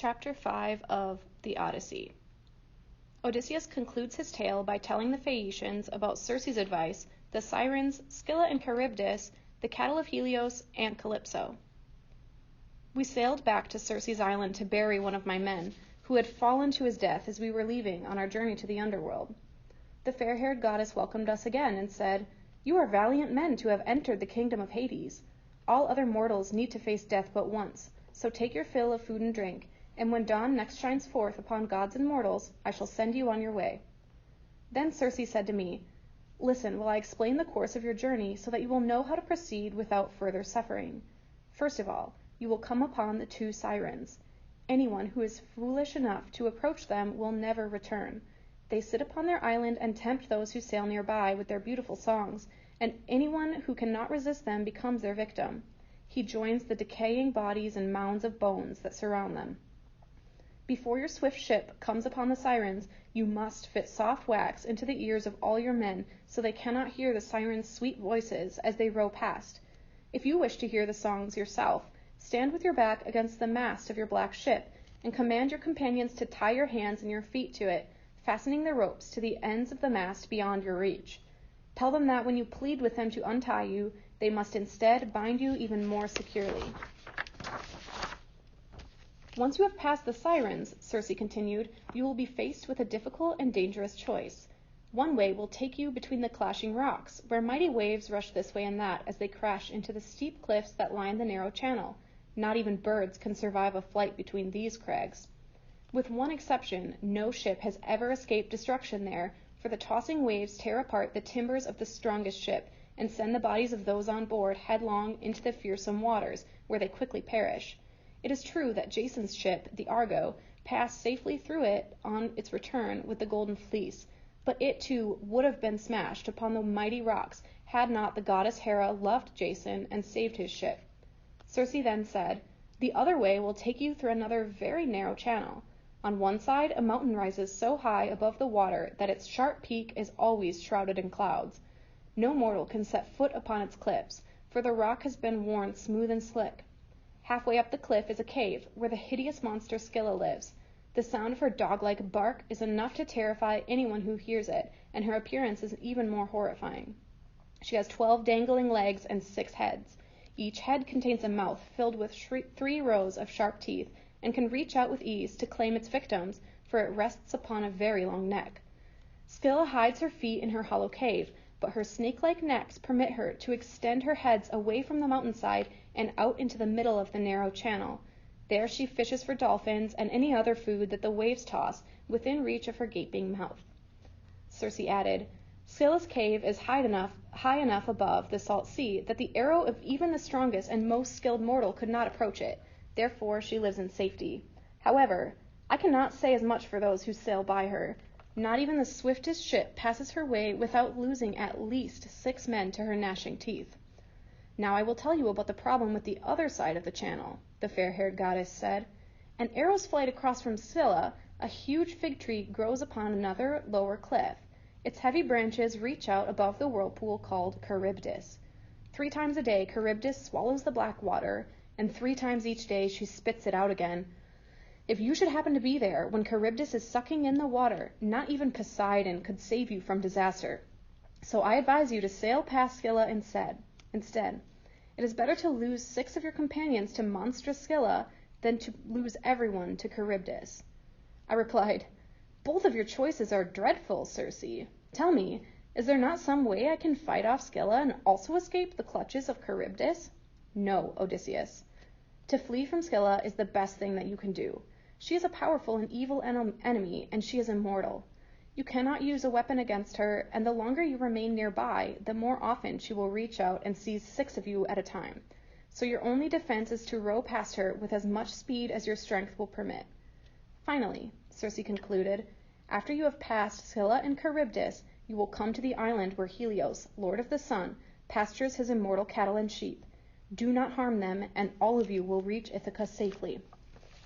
Chapter 5 of the Odyssey. Odysseus concludes his tale by telling the Phaeacians about Circe's advice, the Sirens, Scylla and Charybdis, the cattle of Helios, and Calypso. We sailed back to Circe's island to bury one of my men, who had fallen to his death as we were leaving on our journey to the underworld. The fair-haired goddess welcomed us again and said, "You are valiant men to have entered the kingdom of Hades. All other mortals need to face death but once, so take your fill of food and drink, and when dawn next shines forth upon gods and mortals, I shall send you on your way." Then Circe said to me, "Listen while I explain the course of your journey so that you will know how to proceed without further suffering. First of all, you will come upon the two Sirens. Anyone who is foolish enough to approach them will never return. They sit upon their island and tempt those who sail nearby with their beautiful songs, and anyone who cannot resist them becomes their victim. He joins the decaying bodies and mounds of bones that surround them. Before your swift ship comes upon the Sirens, you must fit soft wax into the ears of all your men so they cannot hear the Sirens' sweet voices as they row past. If you wish to hear the songs yourself, stand with your back against the mast of your black ship and command your companions to tie your hands and your feet to it, fastening the ropes to the ends of the mast beyond your reach. Tell them that when you plead with them to untie you, they must instead bind you even more securely." "Once you have passed the Sirens," Circe continued, "you will be faced with a difficult and dangerous choice. One way will take you between the clashing rocks, where mighty waves rush this way and that as they crash into the steep cliffs that line the narrow channel. Not even birds can survive a flight between these crags. With one exception, no ship has ever escaped destruction there, for the tossing waves tear apart the timbers of the strongest ship and send the bodies of those on board headlong into the fearsome waters, where they quickly perish. It is true that Jason's ship, the Argo, passed safely through it on its return with the Golden Fleece, but it too would have been smashed upon the mighty rocks had not the goddess Hera loved Jason and saved his ship." Circe then said, "The other way will take you through another very narrow channel. On one side, a mountain rises so high above the water that its sharp peak is always shrouded in clouds. No mortal can set foot upon its cliffs, for the rock has been worn smooth and slick. Halfway up the cliff is a cave, where the hideous monster Scylla lives. The sound of her dog-like bark is enough to terrify anyone who hears it, and her appearance is even more horrifying. She has 12 dangling legs and 6 heads. Each head contains a mouth filled with 3 rows of sharp teeth, and can reach out with ease to claim its victims, for it rests upon a very long neck. Scylla hides her feet in her hollow cave, but her snake-like necks permit her to extend her heads away from the mountainside and out into the middle of the narrow channel. There she fishes for dolphins and any other food that the waves toss within reach of her gaping mouth." Circe added, "Scylla's cave is high enough above the salt sea that the arrow of even the strongest and most skilled mortal could not approach it. Therefore she lives in safety. However, I cannot say as much for those who sail by her. Not even the swiftest ship passes her way without losing at least 6 men to her gnashing teeth." "Now I will tell you about the problem with the other side of the channel," the fair-haired goddess said. "An arrow's flight across from Scylla, a huge fig tree grows upon another lower cliff. Its heavy branches reach out above the whirlpool called Charybdis. 3 times a day Charybdis swallows the black water, and 3 times each day she spits it out again. If you should happen to be there when Charybdis is sucking in the water, not even Poseidon could save you from disaster. So I advise you to sail past Scylla instead. It is better to lose 6 of your companions to monstrous Scylla than to lose everyone to Charybdis." I replied, "Both of your choices are dreadful, Circe. Tell me, is there not some way I can fight off Scylla and also escape the clutches of Charybdis?" "No, Odysseus. To flee from Scylla is the best thing that you can do. She is a powerful and evil enemy, and she is immortal. You cannot use a weapon against her, and the longer you remain nearby, the more often she will reach out and seize 6 of you at a time. So your only defense is to row past her with as much speed as your strength will permit. Finally," Circe concluded, "after you have passed Scylla and Charybdis, you will come to the island where Helios, Lord of the Sun, pastures his immortal cattle and sheep. Do not harm them, and all of you will reach Ithaca safely.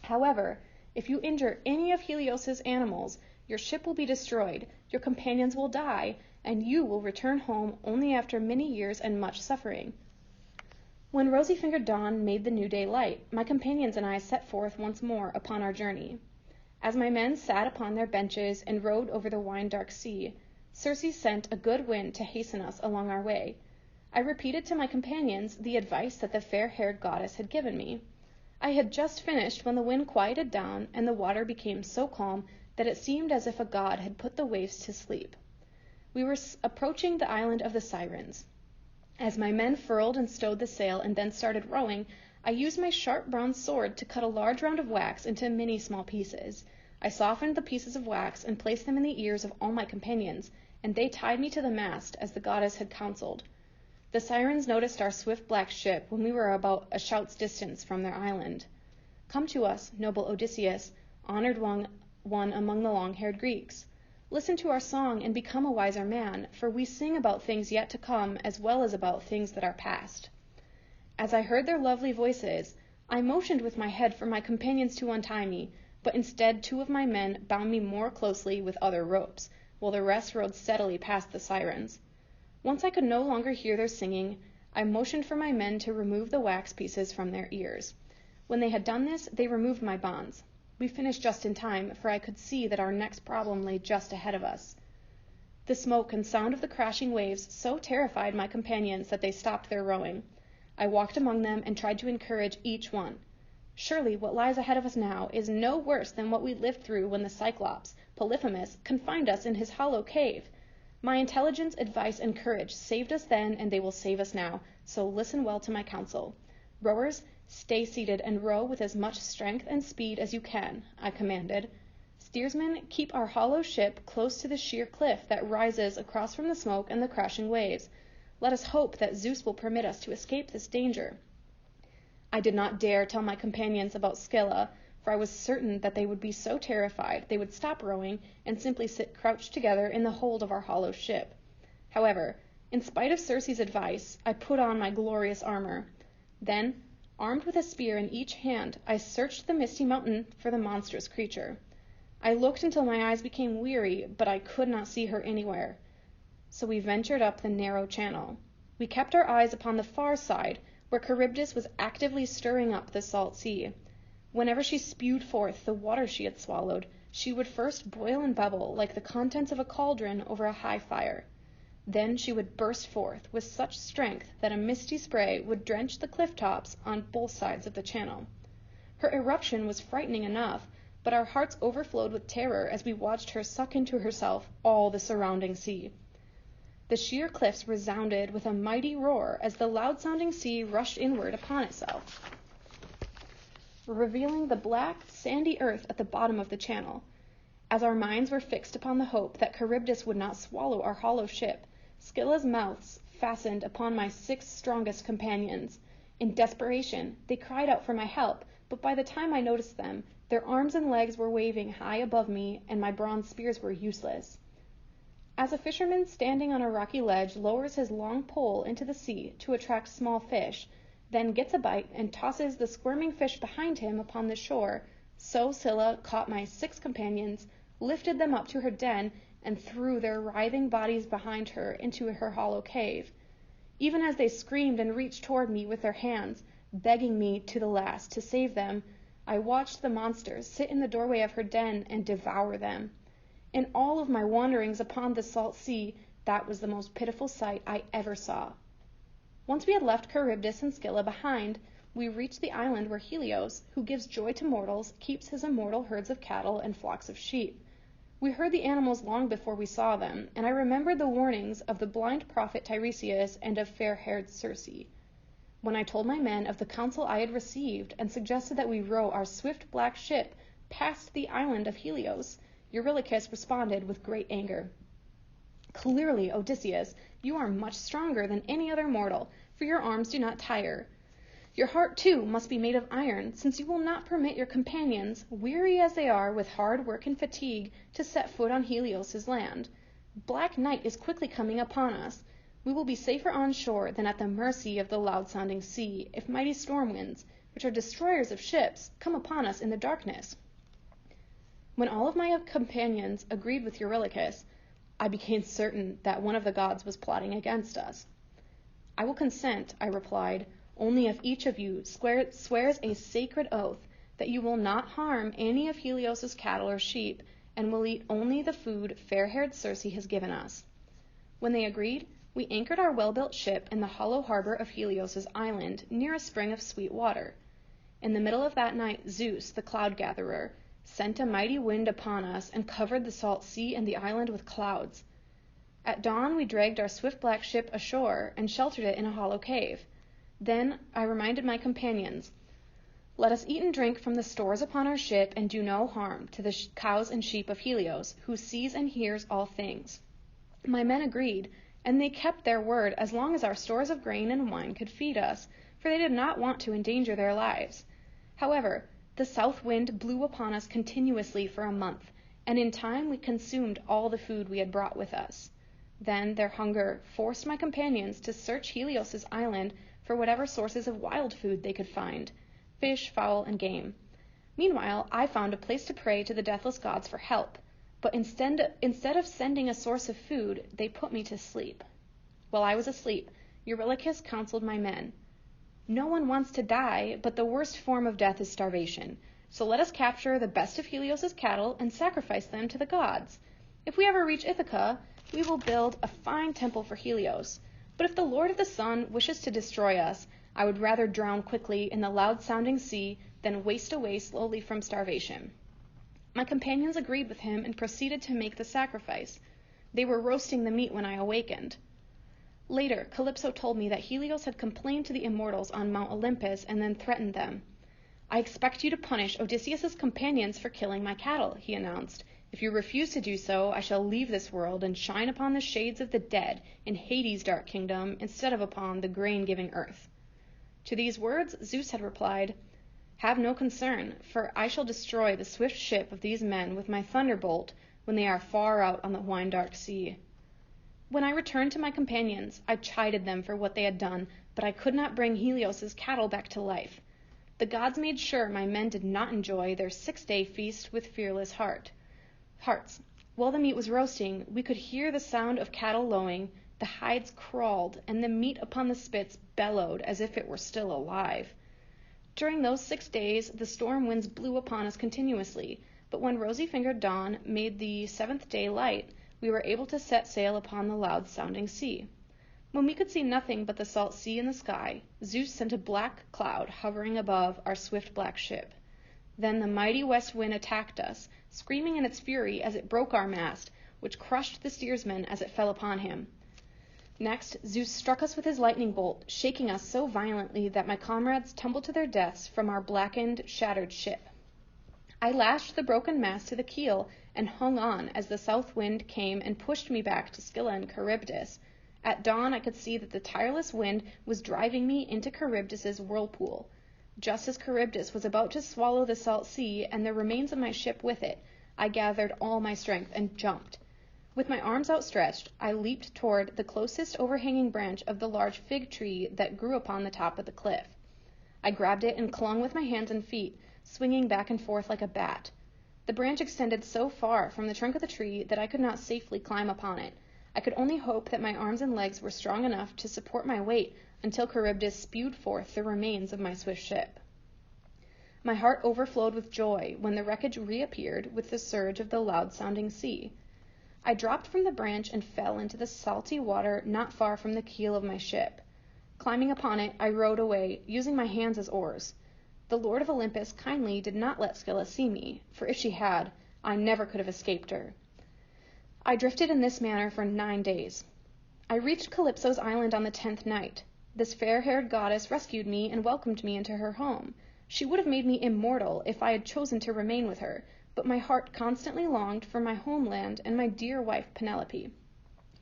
However, if you injure any of Helios's animals, your ship will be destroyed, your companions will die, and you will return home only after many years and much suffering." When rosy-fingered dawn made the new day light, my companions and I set forth once more upon our journey. As my men sat upon their benches and rowed over the wine-dark sea, Circe sent a good wind to hasten us along our way. I repeated to my companions the advice that the fair-haired goddess had given me. I had just finished when the wind quieted down and the water became so calm that it seemed as if a god had put the waves to sleep. We were approaching the island of the Sirens. As my men furled and stowed the sail and then started rowing, I used my sharp bronze sword to cut a large round of wax into many small pieces. I softened the pieces of wax and placed them in the ears of all my companions, and they tied me to the mast as the goddess had counseled. The Sirens noticed our swift black ship when we were about a shout's distance from their island. "Come to us, noble Odysseus, honored one among the long-haired Greeks. Listen to our song and become a wiser man, for we sing about things yet to come as well as about things that are past." As I heard their lovely voices, I motioned with my head for my companions to untie me, but instead 2 of my men bound me more closely with other ropes, while the rest rowed steadily past the Sirens. Once I could no longer hear their singing, I motioned for my men to remove the wax pieces from their ears. When they had done this, they removed my bonds. We finished just in time, for I could see that our next problem lay just ahead of us. The smoke and sound of the crashing waves so terrified my companions that they stopped their rowing. I walked among them and tried to encourage each one. Surely what lies ahead of us now is no worse than what we lived through when the Cyclops, Polyphemus, confined us in his hollow cave. My intelligence, advice, and courage saved us then, and they will save us now, so listen well to my counsel. Rowers, stay seated and row with as much strength and speed as you can, I commanded. Steersmen, keep our hollow ship close to the sheer cliff that rises across from the smoke and the crashing waves. Let us hope that Zeus will permit us to escape this danger. I did not dare tell my companions about Scylla, for I was certain that they would be so terrified they would stop rowing and simply sit crouched together in the hold of our hollow ship. However, in spite of Circe's advice, I put on my glorious armor. Then, armed with a spear in each hand, I searched the misty mountain for the monstrous creature. I looked until my eyes became weary, but I could not see her anywhere. So we ventured up the narrow channel. We kept our eyes upon the far side, where Charybdis was actively stirring up the salt sea. Whenever she spewed forth the water she had swallowed, she would first boil and bubble like the contents of a cauldron over a high fire. Then she would burst forth with such strength that a misty spray would drench the cliff tops on both sides of the channel. Her eruption was frightening enough, but our hearts overflowed with terror as we watched her suck into herself all the surrounding sea. The sheer cliffs resounded with a mighty roar as the loud-sounding sea rushed inward upon itself, revealing the black, sandy earth at the bottom of the channel. As our minds were fixed upon the hope that Charybdis would not swallow our hollow ship, Scylla's mouths fastened upon my 6 strongest companions. In desperation, they cried out for my help, but by the time I noticed them, their arms and legs were waving high above me, and my bronze spears were useless. As a fisherman standing on a rocky ledge lowers his long pole into the sea to attract small fish, then gets a bite and tosses the squirming fish behind him upon the shore, so Scylla caught my 6 companions, lifted them up to her den, and threw their writhing bodies behind her into her hollow cave. Even as they screamed and reached toward me with their hands, begging me to the last to save them, I watched the monsters sit in the doorway of her den and devour them. In all of my wanderings upon the salt sea, that was the most pitiful sight I ever saw. Once we had left Charybdis and Scylla behind, we reached the island where Helios, who gives joy to mortals, keeps his immortal herds of cattle and flocks of sheep. We heard the animals long before we saw them, and I remembered the warnings of the blind prophet Tiresias and of fair-haired Circe. When I told my men of the counsel I had received and suggested that we row our swift black ship past the island of Helios, Eurylochus responded with great anger. "Clearly, Odysseus, you are much stronger than any other mortal, for your arms do not tire. Your heart, too, must be made of iron, since you will not permit your companions, weary as they are with hard work and fatigue, to set foot on Helios' land. Black night is quickly coming upon us. We will be safer on shore than at the mercy of the loud-sounding sea, if mighty storm winds, which are destroyers of ships, come upon us in the darkness." When all of my companions agreed with Eurylochus, I became certain that one of the gods was plotting against us. "I will consent," I replied, only if each of you swears a sacred oath that you will not harm any of Helios's cattle or sheep, and will eat only the food fair-haired Circe has given us." When they agreed, we anchored our well-built ship in the hollow harbor of Helios's island, near a spring of sweet water. In the middle of that night, Zeus, the cloud-gatherer, sent a mighty wind upon us and covered the salt sea and the island with clouds. At dawn, we dragged our swift black ship ashore and sheltered it in a hollow cave. Then I reminded my companions, "Let us eat and drink from the stores upon our ship, and do no harm to the cows and sheep of Helios, who sees and hears all things." My men agreed, and they kept their word as long as our stores of grain and wine could feed us, for they did not want to endanger their lives. However, the south wind blew upon us continuously for a month, and in time we consumed all the food we had brought with us. Then their hunger forced my companions to search Helios's island for whatever sources of wild food they could find, fish, fowl, and game. Meanwhile, I found a place to pray to the deathless gods for help, but instead of sending a source of food, they put me to sleep. While I was asleep, Eurylochus counseled my men. "No one wants to die, but the worst form of death is starvation. So let us capture the best of Helios's cattle and sacrifice them to the gods. If we ever reach Ithaca, we will build a fine temple for Helios. But if the Lord of the Sun wishes to destroy us, I would rather drown quickly in the loud-sounding sea than waste away slowly from starvation." My companions agreed with him and proceeded to make the sacrifice. They were roasting the meat when I awakened. Later, Calypso told me that Helios had complained to the immortals on Mount Olympus and then threatened them. "I expect you to punish Odysseus's companions for killing my cattle," he announced. "If you refuse to do so, I shall leave this world and shine upon the shades of the dead in Hades' dark kingdom instead of upon the grain-giving earth." To these words, Zeus had replied, "Have no concern, for I shall destroy the swift ship of these men with my thunderbolt when they are far out on the wine-dark sea." When I returned to my companions, I chided them for what they had done, but I could not bring Helios's cattle back to life. The gods made sure my men did not enjoy their 6-day feast with fearless hearts. While the meat was roasting, we could hear the sound of cattle lowing, the hides crawled, and the meat upon the spits bellowed as if it were still alive. During those 6 days, the storm winds blew upon us continuously, but when rosy-fingered dawn made the 7th day light, we were able to set sail upon the loud-sounding sea. When we could see nothing but the salt sea and the sky, Zeus sent a black cloud hovering above our swift black ship. Then the mighty west wind attacked us, screaming in its fury as it broke our mast, which crushed the steersman as it fell upon him. Next, Zeus struck us with his lightning bolt, shaking us so violently that my comrades tumbled to their deaths from our blackened, shattered ship. I lashed the broken mast to the keel and hung on as the south wind came and pushed me back to Scylla and Charybdis. At dawn, I could see that the tireless wind was driving me into Charybdis's whirlpool. Just as Charybdis was about to swallow the salt sea and the remains of my ship with it, I gathered all my strength and jumped. With my arms outstretched, I leaped toward the closest overhanging branch of the large fig tree that grew upon the top of the cliff. I grabbed it and clung with my hands and feet, swinging back and forth like a bat. The branch extended so far from the trunk of the tree that I could not safely climb upon it. I could only hope that my arms and legs were strong enough to support my weight until Charybdis spewed forth the remains of my swift ship. My heart overflowed with joy when the wreckage reappeared with the surge of the loud-sounding sea. I dropped from the branch and fell into the salty water not far from the keel of my ship. Climbing upon it, I rowed away, using my hands as oars. The Lord of Olympus kindly did not let Scylla see me, for if she had, I never could have escaped her. I drifted in this manner for 9 days. I reached Calypso's island on the 10th night. This fair-haired goddess rescued me and welcomed me into her home. She would have made me immortal if I had chosen to remain with her, but my heart constantly longed for my homeland and my dear wife Penelope.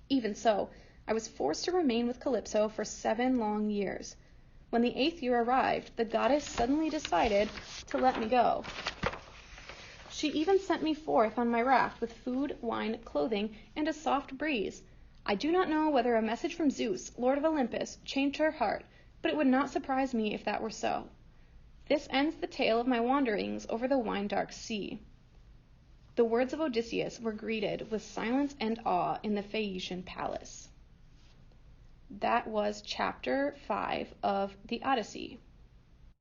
Even so, I was forced to remain with Calypso for 7 long years. When the 8th year arrived, the goddess suddenly decided to let me go. She even sent me forth on my raft with food, wine, clothing, and a soft breeze. I do not know whether a message from Zeus, Lord of Olympus, changed her heart, but it would not surprise me if that were so. This ends the tale of my wanderings over the wine-dark sea. The words of Odysseus were greeted with silence and awe in the Phaeacian palace. That was chapter 5 of the Odyssey.